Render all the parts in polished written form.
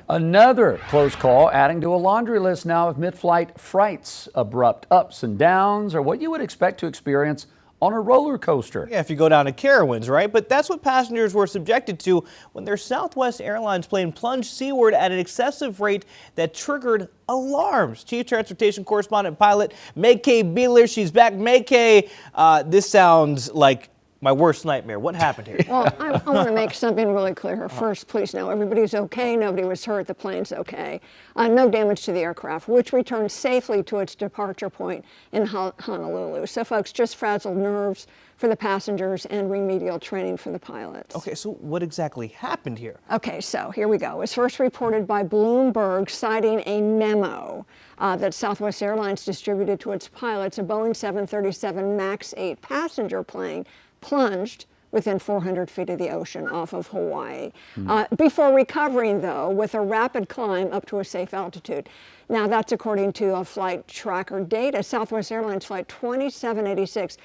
Another close call adding to a laundry list now of mid-flight frights, abrupt ups and downs, or what you would expect to experience on a roller coaster. Yeah, if you go down to Carowinds, right? But that's what passengers were subjected to when their Southwest Airlines plane plunged seaward at an excessive rate that triggered alarms. Chief Transportation Correspondent Pilot May-Kay Beeler, she's back. May-Kay, this sounds like my worst nightmare. What happened here? Well, I want to make something really clear. First, please know everybody's okay. Nobody was hurt. The plane's okay. No damage to the aircraft, which returned safely to its departure point in Honolulu. So, folks, just frazzled nerves for the passengers and remedial training for the pilots. Okay, so what exactly happened here? Okay, so here we go. It was first reported by Bloomberg, citing a memo that Southwest Airlines distributed to its pilots. A Boeing 737 MAX 8 passenger plane plunged within 400 feet of the ocean off of Hawaii, before recovering, though, with a rapid climb up to a safe altitude. Now, that's according to a flight tracker data. Southwest Airlines Flight 2786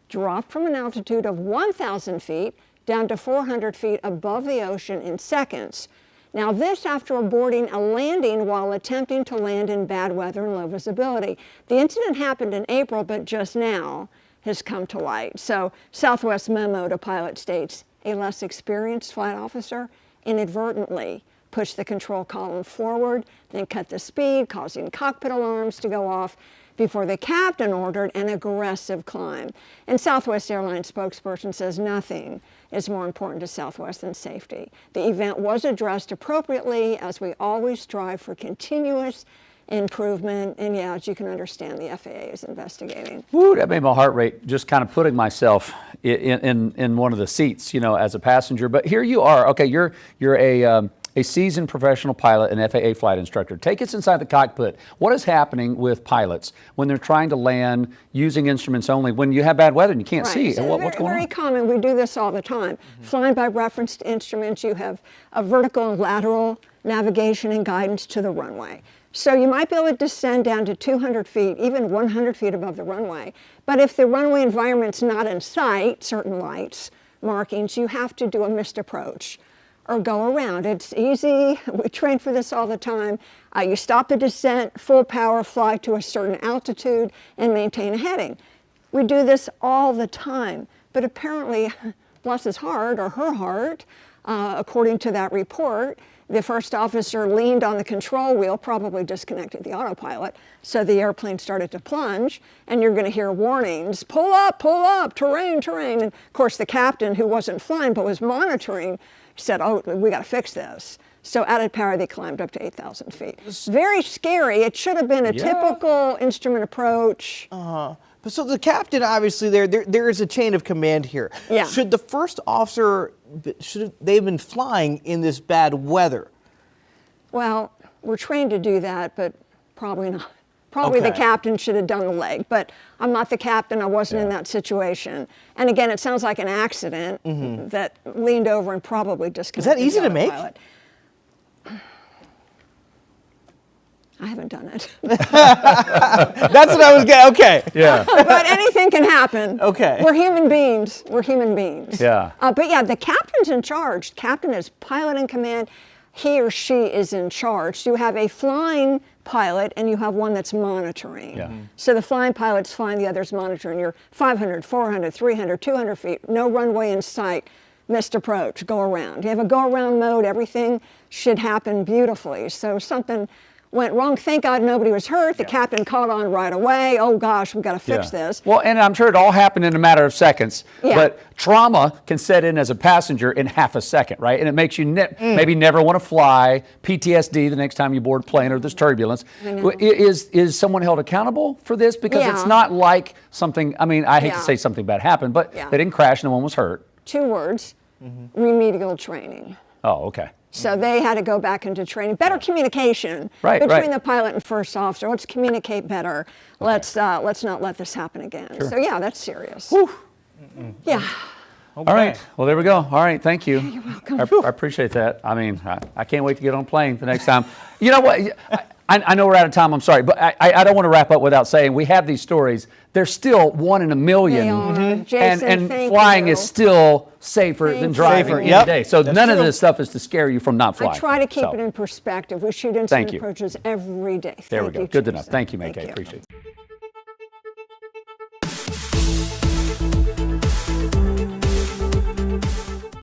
dropped from an altitude of 1,000 feet down to 400 feet above the ocean in seconds. Now, this after aborting a landing while attempting to land in bad weather and low visibility. The incident happened in April, but just now has come to light. So Southwest memo to pilot states a less experienced flight officer inadvertently pushed the control column forward, then cut the speed, causing cockpit alarms to go off before the captain ordered an aggressive climb. And Southwest Airlines spokesperson says nothing is more important to Southwest than safety. The event was addressed appropriately, as we always strive for continuous improvement, and yeah, as you can understand, the FAA is investigating. Woo, that made my heart rate just kind of putting myself in one of the seats, you know, as a passenger. But here you are. Okay, you're a seasoned professional pilot and FAA flight instructor. Take us inside the cockpit. What is happening with pilots when they're trying to land using instruments only when you have bad weather and you can't see? So what's going on? Very common. We do this all the time. Flying by reference to instruments, you have a vertical and lateral navigation and guidance to the runway. So you might be able to descend down to 200 feet, even 100 feet above the runway. But if the runway environment's not in sight, certain lights, markings, you have to do a missed approach or go around. It's easy. We train for this all the time. You stop the descent, full power, fly to a certain altitude, and maintain a heading. We do this all the time. But apparently, bless his heart or her heart, according to that report, the first officer leaned on the control wheel, probably disconnected the autopilot, so the airplane started to plunge, and you're going to hear warnings, pull up, terrain, terrain. And of course, the captain, who wasn't flying but was monitoring, said, oh, we got to fix this. So added power, they climbed up to 8,000 feet. Very scary. It should have been a typical instrument approach. So the captain, obviously, there is a chain of command here. Yeah. Should the first officer, they've been flying in this bad weather? Well, we're trained to do that, but probably not. Probably the captain should have done the leg, but I'm not the captain. I wasn't in that situation. And again, it sounds like an accident that leaned over and probably disconnected. Is that easy to make? I haven't done it. That's what I was getting. Okay. Yeah. But anything can happen. Okay. We're human beings. We're human beings. Yeah. But yeah, the captain's in charge. Captain is pilot in command. He or she is in charge. So you have a flying pilot and you have one that's monitoring. Yeah. So the flying pilot's flying, the other's monitoring. You're 500, 400, 300, 200 feet, no runway in sight, missed approach, go around. You have a go around mode, everything should happen beautifully. So something went wrong. Thank God nobody was hurt. The captain caught on right away. Oh gosh, we've got to fix this. Well, and I'm sure it all happened in a matter of seconds, but trauma can set in as a passenger in half a second, right? And it makes you maybe never want to fly, PTSD the next time you board a plane or there's turbulence. Is someone held accountable for this? Because it's not like something, I mean, I hate to say something bad happened, but they didn't crash, no one was hurt. 2 words, remedial training. Oh, okay. So they had to go back into training. Better communication between the pilot and first officer. Let's communicate better. Let's not let this happen again. So yeah, that's serious. Whew. Yeah. Okay. All right. Well, there we go. All right. Thank you. You're welcome. I appreciate that. I mean, I can't wait to get on a plane the next time. You know what? I know we're out of time. I'm sorry, but I don't want to wrap up without saying we have these stories. They're still 1 in a million. They are. Jason, and thank flying you. is still safer than driving Safer, any yep. day. So That's none of true. this stuff is to scare you from not flying. I try to keep So, it in perspective. We shoot Thank incident you. approaches every day. There we Thank go. you, Good enough. Jason. Thank you, Make. Thank I you. appreciate it.